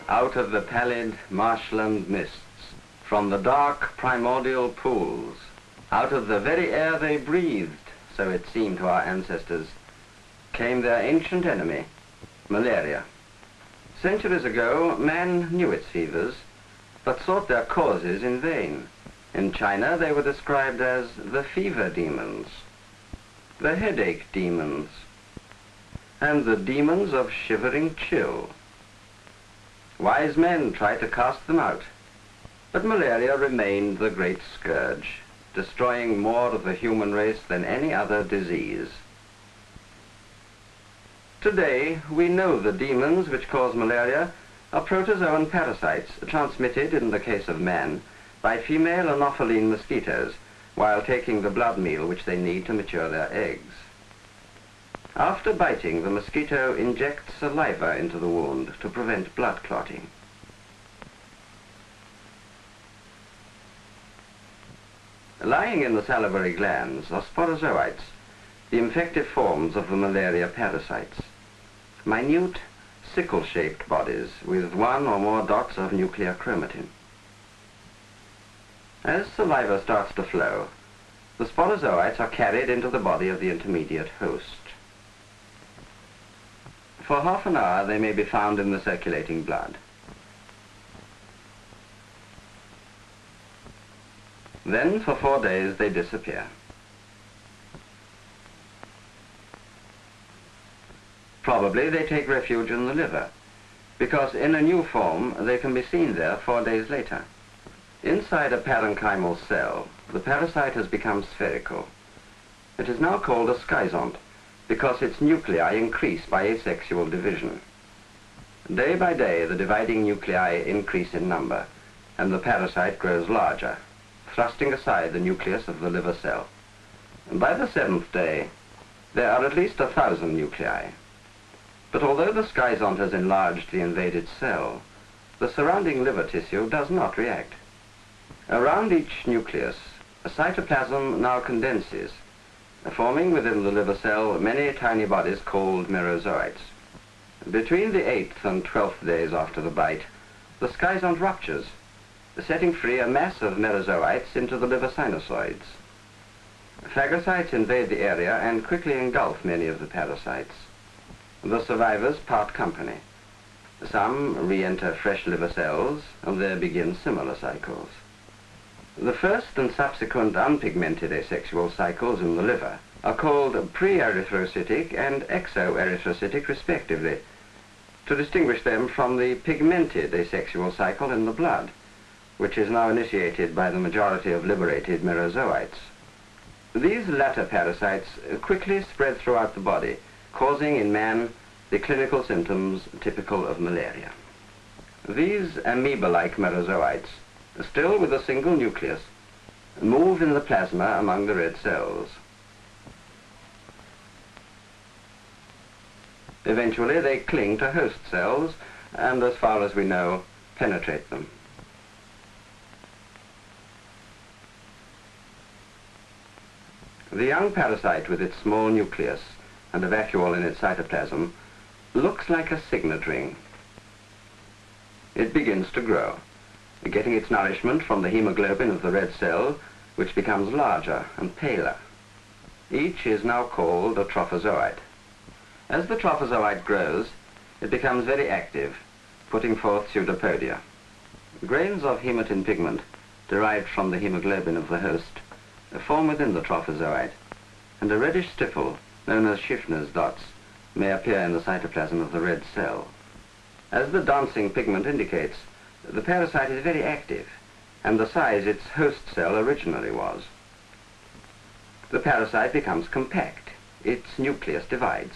out of the pallid marshland mists, from the dark primordial pools, out of the very air they breathed, so it seemed to our ancestors, came their ancient enemy, malaria. Centuries ago, man knew its fevers, but sought their causes in vain. In China, they were described as the fever demons, the headache demons, and the demons of shivering chill. Wise men tried to cast them out, but malaria remained the great scourge, destroying more of the human race than any other disease. Today, we know the demons which cause malaria are protozoan parasites transmitted, in the case of man, by female anopheline mosquitoes while taking the blood meal which they need to mature their eggs. After biting, the mosquito injects saliva into the wound to prevent blood clotting. Lying in the salivary glands are sporozoites, the infective forms of the malaria parasites. Minute, sickle-shaped bodies with one or more dots of nuclear chromatin. As saliva starts to flow, the sporozoites are carried into the body of the intermediate host. For half an hour, they may be found in the circulating blood. Then, for 4 days, they disappear. Probably they take refuge in the liver, because in a new form, they can be seen there 4 days later. Inside a parenchymal cell, the parasite has become spherical. It is now called a schizont, because its nuclei increase by asexual division. Day by day, the dividing nuclei increase in number, and the parasite grows larger, thrusting aside the nucleus of the liver cell. And by the 7th day, there are at least 1,000 nuclei. But although the schizont has enlarged the invaded cell, the surrounding liver tissue does not react. Around each nucleus, a cytoplasm now condenses, forming within the liver cell many tiny bodies called merozoites. Between the 8th and 12th days after the bite, the schizont ruptures, setting free a mass of merozoites into the liver sinusoids. Phagocytes invade the area and quickly engulf many of the parasites. The survivors part company. Some re-enter fresh liver cells, and there begin similar cycles. The first and subsequent unpigmented asexual cycles in the liver are called pre-erythrocytic and exo-erythrocytic respectively, to distinguish them from the pigmented asexual cycle in the blood, which is now initiated by the majority of liberated merozoites. These latter parasites quickly spread throughout the body, causing in man the clinical symptoms typical of malaria. These amoeba-like merozoites, still with a single nucleus, move in the plasma among the red cells. Eventually they cling to host cells and, as far as we know, penetrate them. The young parasite with its small nucleus and a vacuole in its cytoplasm looks like a signet ring. It begins to grow, getting its nourishment from the hemoglobin of the red cell, which becomes larger and paler. Each is now called a trophozoite. As the trophozoite grows, it becomes very active, putting forth pseudopodia. Grains of hematine pigment, derived from the hemoglobin of the host, form within the trophozoite, and a reddish stipple, known as Schiffner's dots, may appear in the cytoplasm of the red cell. As the dancing pigment indicates, the parasite is very active, and the size its host cell originally was. The parasite becomes compact. Its nucleus divides.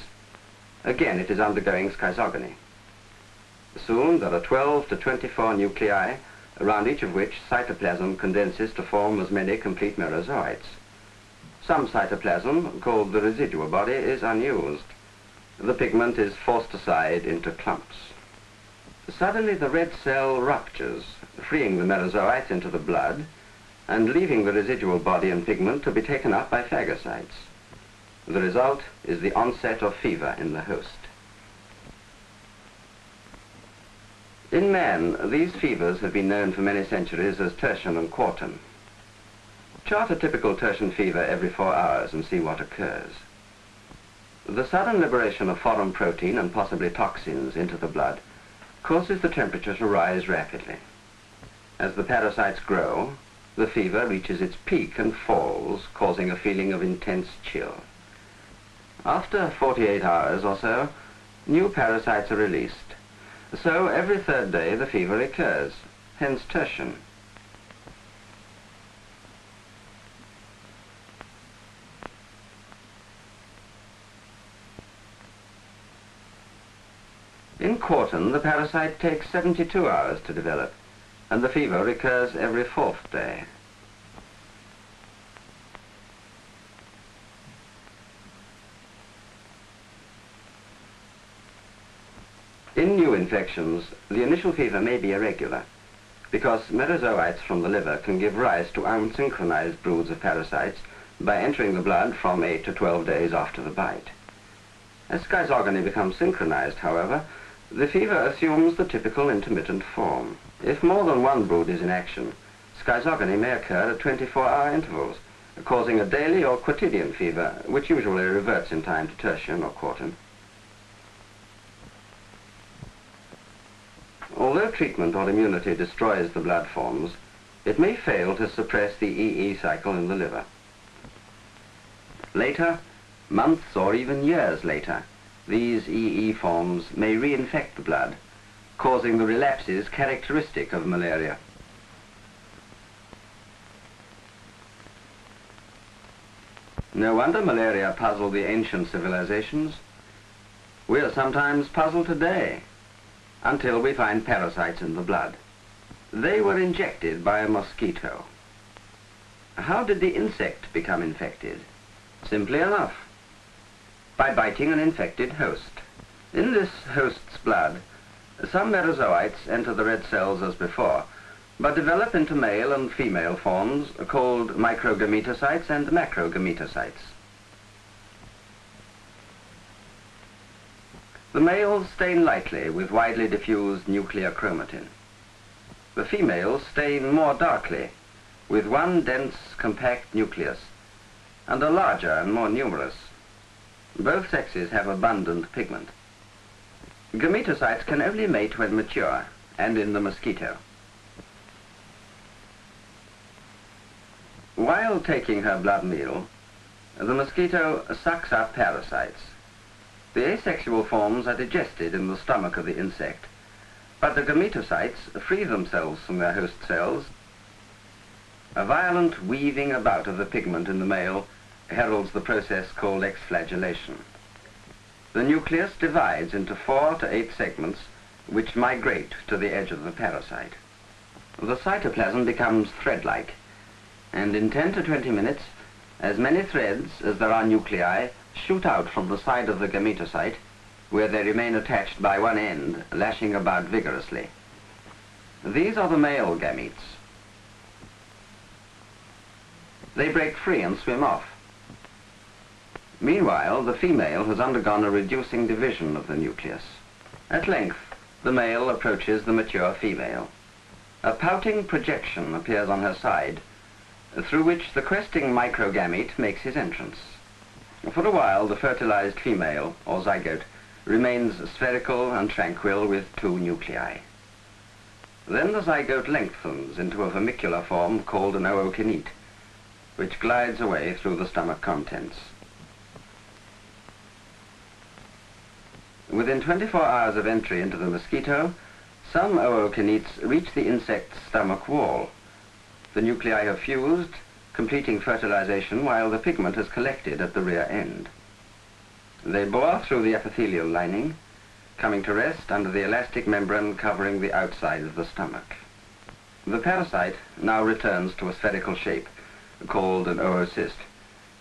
Again, it is undergoing schizogony. Soon there are 12 to 24 nuclei, around each of which cytoplasm condenses to form as many complete merozoites. Some cytoplasm, called the residual body, is unused. The pigment is forced aside into clumps. Suddenly the red cell ruptures, freeing the merozoites into the blood and leaving the residual body and pigment to be taken up by phagocytes. The result is the onset of fever in the host. In man, these fevers have been known for many centuries as tertian and quartan. Chart a typical tertian fever every 4 hours and see what occurs. The sudden liberation of foreign protein and possibly toxins into the blood causes the temperature to rise rapidly. As the parasites grow, the fever reaches its peak and falls, causing a feeling of intense chill. After 48 hours or so, new parasites are released. So every 3rd day the fever recurs, hence tertian. In quartan, the parasite takes 72 hours to develop, and the fever recurs every 4th day. In new infections, the initial fever may be irregular, because merozoites from the liver can give rise to unsynchronized broods of parasites by entering the blood from 8 to 12 days after the bite. As schizogony becomes synchronized, however, the fever assumes the typical intermittent form. If more than one brood is in action, schizogony may occur at 24-hour intervals, causing a daily or quotidian fever, which usually reverts in time to tertian or quartan. Although treatment or immunity destroys the blood forms, it may fail to suppress the EE cycle in the liver. Later, months or even years later, these EE forms may reinfect the blood, causing the relapses characteristic of malaria. No wonder malaria puzzled the ancient civilizations. We are sometimes puzzled today, until we find parasites in the blood. They were injected by a mosquito. How did the insect become infected? Simply enough, by biting an infected host. In this host's blood, some merozoites enter the red cells as before, but develop into male and female forms called microgametocytes and macrogametocytes. The males stain lightly with widely diffused nuclear chromatin. The females stain more darkly with one dense, compact nucleus and are larger and more numerous. Both sexes have abundant pigment. Gametocytes can only mate when mature and in the mosquito. While taking her blood meal, the mosquito sucks up parasites. The asexual forms are digested in the stomach of the insect, but the gametocytes free themselves from their host cells. A violent weaving about of the pigment in the male heralds the process called exflagellation. The nucleus divides into 4 to 8 segments which migrate to the edge of the parasite. The cytoplasm becomes thread-like, and in 10 to 20 minutes, as many threads as there are nuclei shoot out from the side of the gametocyte, where they remain attached by one end, lashing about vigorously. These are the male gametes. They break free and swim off. Meanwhile, the female has undergone a reducing division of the nucleus. At length, the male approaches the mature female. A pouting projection appears on her side, through which the questing microgamete makes his entrance. For a while, the fertilized female, or zygote, remains spherical and tranquil with 2 nuclei. Then the zygote lengthens into a vermicular form called an ookinete, which glides away through the stomach contents. Within 24 hours of entry into the mosquito, some ookinetes reach the insect's stomach wall. The nuclei have fused, completing fertilization while the pigment is collected at the rear end. They bore through the epithelial lining, coming to rest under the elastic membrane covering the outside of the stomach. The parasite now returns to a spherical shape, called an oocyst,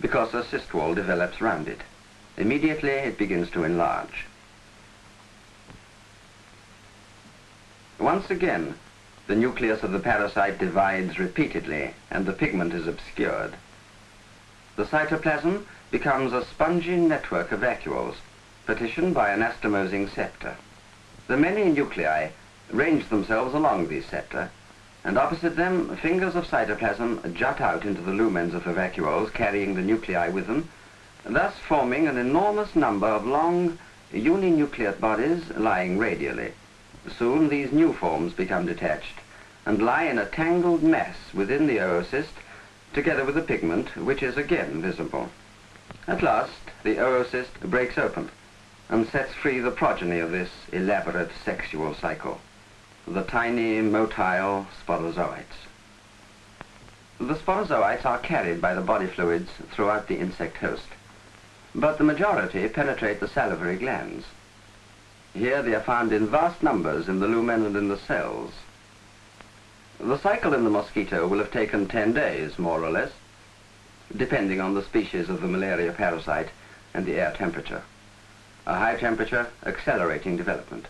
because a cyst wall develops round it. Immediately it begins to enlarge. Once again, the nucleus of the parasite divides repeatedly and the pigment is obscured. The cytoplasm becomes a spongy network of vacuoles, partitioned by an anastomosing septa. The many nuclei range themselves along these septa, and opposite them, fingers of cytoplasm jut out into the lumens of the vacuoles, carrying the nuclei with them, thus forming an enormous number of long uninucleate bodies lying radially. Soon these new forms become detached and lie in a tangled mass within the oocyst, together with the pigment, which is again visible. At last, the oocyst breaks open and sets free the progeny of this elaborate sexual cycle, the tiny motile sporozoites. The sporozoites are carried by the body fluids throughout the insect host, but the majority penetrate the salivary glands. Here they are found in vast numbers in the lumen and in the cells. The cycle in the mosquito will have taken 10 days, more or less, depending on the species of the malaria parasite and the air temperature. A high temperature accelerating development.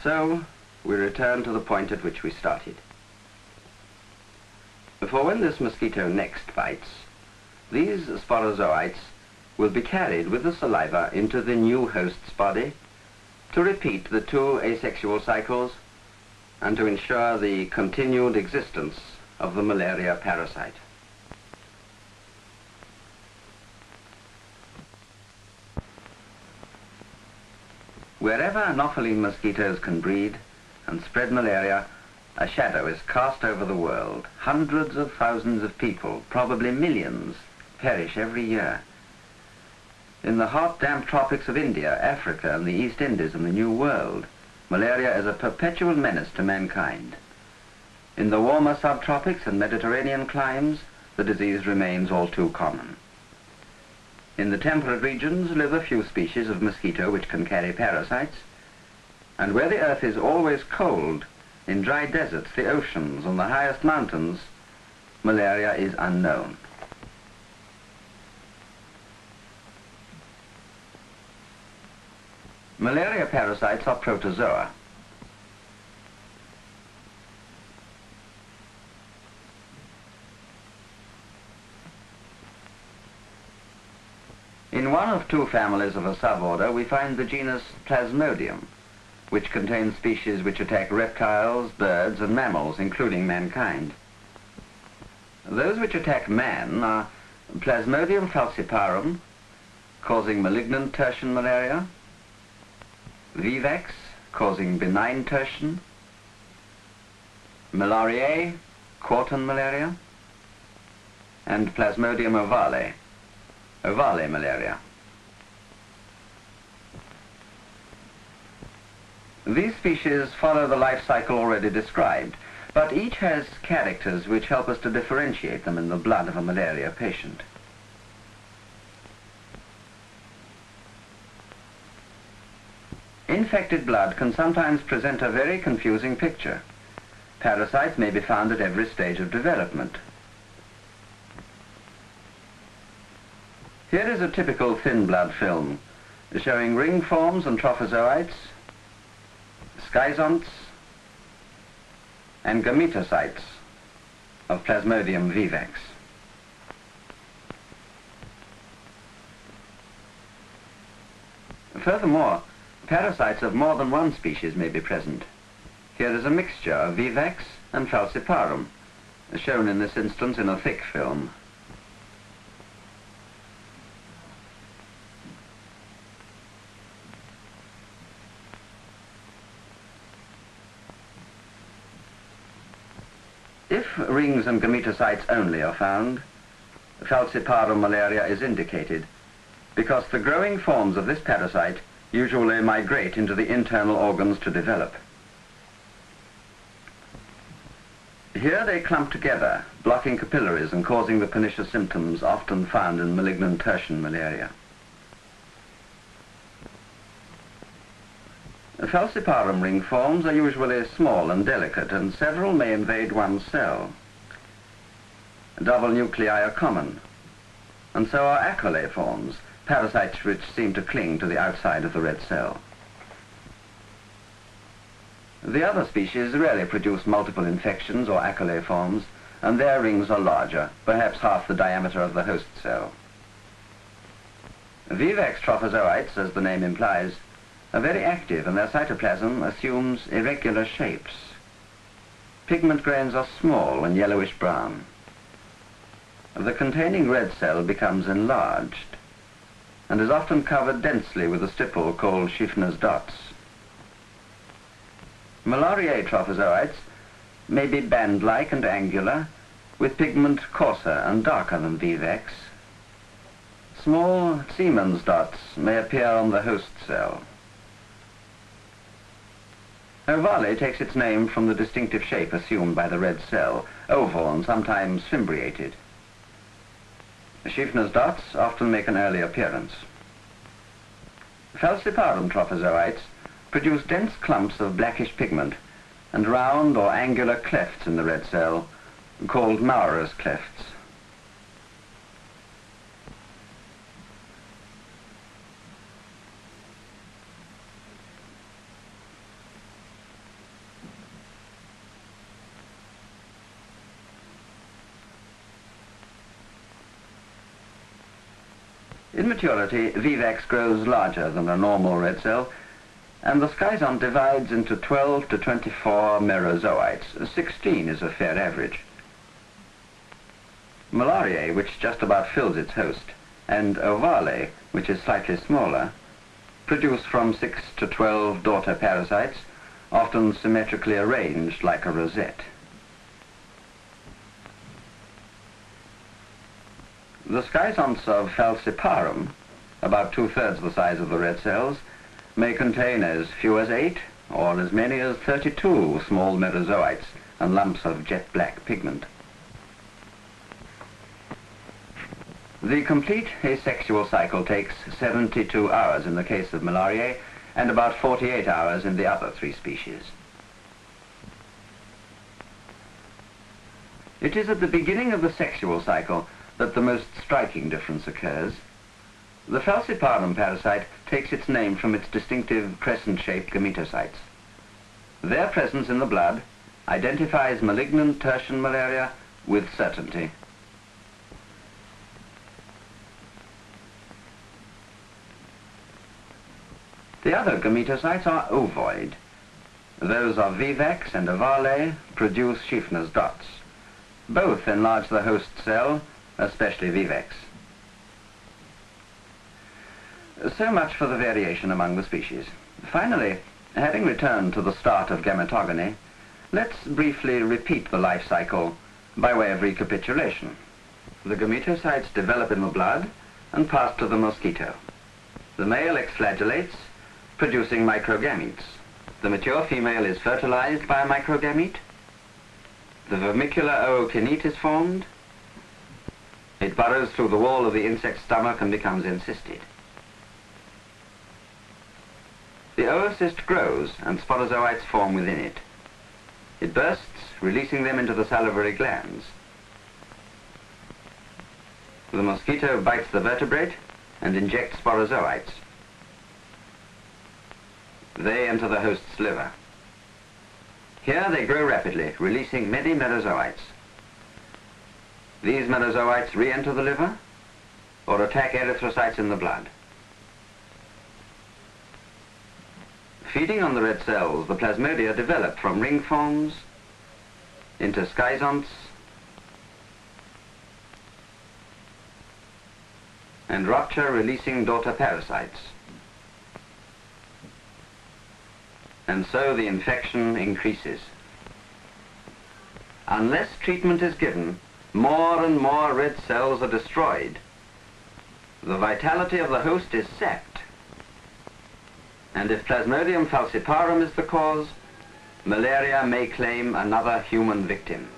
So, we return to the point at which we started. For when this mosquito next bites, these sporozoites will be carried with the saliva into the new host's body to repeat the 2 asexual cycles and to ensure the continued existence of the malaria parasite. Wherever Anopheline mosquitoes can breed and spread malaria, a shadow is cast over the world. Hundreds of thousands of people, probably millions, perish every year. In the hot, damp tropics of India, Africa, and the East Indies and the New World, malaria is a perpetual menace to mankind. In the warmer subtropics and Mediterranean climes, the disease remains all too common. In the temperate regions live a few species of mosquito which can carry parasites, and where the earth is always cold, in dry deserts, the oceans, and the highest mountains, malaria is unknown. Malaria parasites are protozoa. In one of 2 families of a suborder, we find the genus Plasmodium, which contains species which attack reptiles, birds, and mammals, including mankind. Those which attack man are Plasmodium falciparum, causing malignant tertian malaria, Vivax, causing benign tertian, Malariae, quartan malaria, and Plasmodium ovale, ovale malaria. These species follow the life cycle already described, but each has characters which help us to differentiate them in the blood of a malaria patient. Infected blood can sometimes present a very confusing picture. Parasites may be found at every stage of development. Here is a typical thin blood film showing ring forms and trophozoites, schizonts, and gametocytes of Plasmodium vivax. Furthermore, parasites of more than one species may be present. Here is a mixture of vivax and falciparum, shown in this instance in a thick film. If rings and gametocytes only are found, falciparum malaria is indicated, because the growing forms of this parasite usually migrate into the internal organs to develop. Here they clump together, blocking capillaries and causing the pernicious symptoms often found in malignant tertian malaria. Falciparum ring forms are usually small and delicate, and several may invade one cell. Double nuclei are common, and so are acolae forms, parasites which seem to cling to the outside of the red cell. The other species rarely produce multiple infections or acolae forms, and their rings are larger, perhaps half the diameter of the host cell. Vivax trophozoites, as the name implies, are very active and their cytoplasm assumes irregular shapes. Pigment grains are small and yellowish brown. The containing red cell becomes enlarged and is often covered densely with a stipple called Schiefner's dots. Malariae trophozoites may be band-like and angular, with pigment coarser and darker than vivax. Small Siemens dots may appear on the host cell. OVALE takes its name from the distinctive shape assumed by the red cell, oval and sometimes fimbriated. Schiefner's dots often make an early appearance. FALCIPARUM trophozoites produce dense clumps of blackish pigment and round or angular clefts in the red cell, called Maurer's clefts. In maturity, vivax grows larger than a normal red cell, and the schizont divides into 12 to 24 merozoites. 16 is a fair average. Malariae, which just about fills its host, and ovale, which is slightly smaller, produce from 6 to 12 daughter parasites, often symmetrically arranged like a rosette. The schizonts of FALCIPARUM, about 2/3 the size of the red cells, may contain as few as 8 or as many as 32 small merozoites and lumps of jet black pigment. The complete asexual cycle takes 72 hours in the case of Malariae and about 48 hours in the other 3 species. It is at the beginning of the sexual cycle that the most striking difference occurs. The FALCIPARUM parasite takes its name from its distinctive crescent-shaped gametocytes. Their presence in the blood identifies malignant tertian malaria with certainty. The other gametocytes are ovoid. Those of vivax and ovale produce Schiefner's dots. Both enlarge the host cell, especially vivax. So much for the variation among the species. Finally, having returned to the start of gametogony, let's briefly repeat the life cycle by way of recapitulation. The gametocytes develop in the blood and pass to the mosquito. The male exflagellates, producing microgametes. The mature female is fertilized by a microgamete. The vermicular ookinete is formed. It burrows through the wall of the insect's stomach and becomes encysted. The oocyst grows and sporozoites form within it. It bursts, releasing them into the salivary glands. The mosquito bites the vertebrate and injects sporozoites. They enter the host's liver. Here they grow rapidly, releasing many merozoites. These merozoites re-enter the liver or attack erythrocytes in the blood. Feeding on the red cells, the plasmodia develop from ring forms into schizonts and rupture, releasing daughter parasites. And so the infection increases. Unless treatment is given, more and more red cells are destroyed. The vitality of the host is sapped. And if Plasmodium falciparum is the cause, malaria may claim another human victim.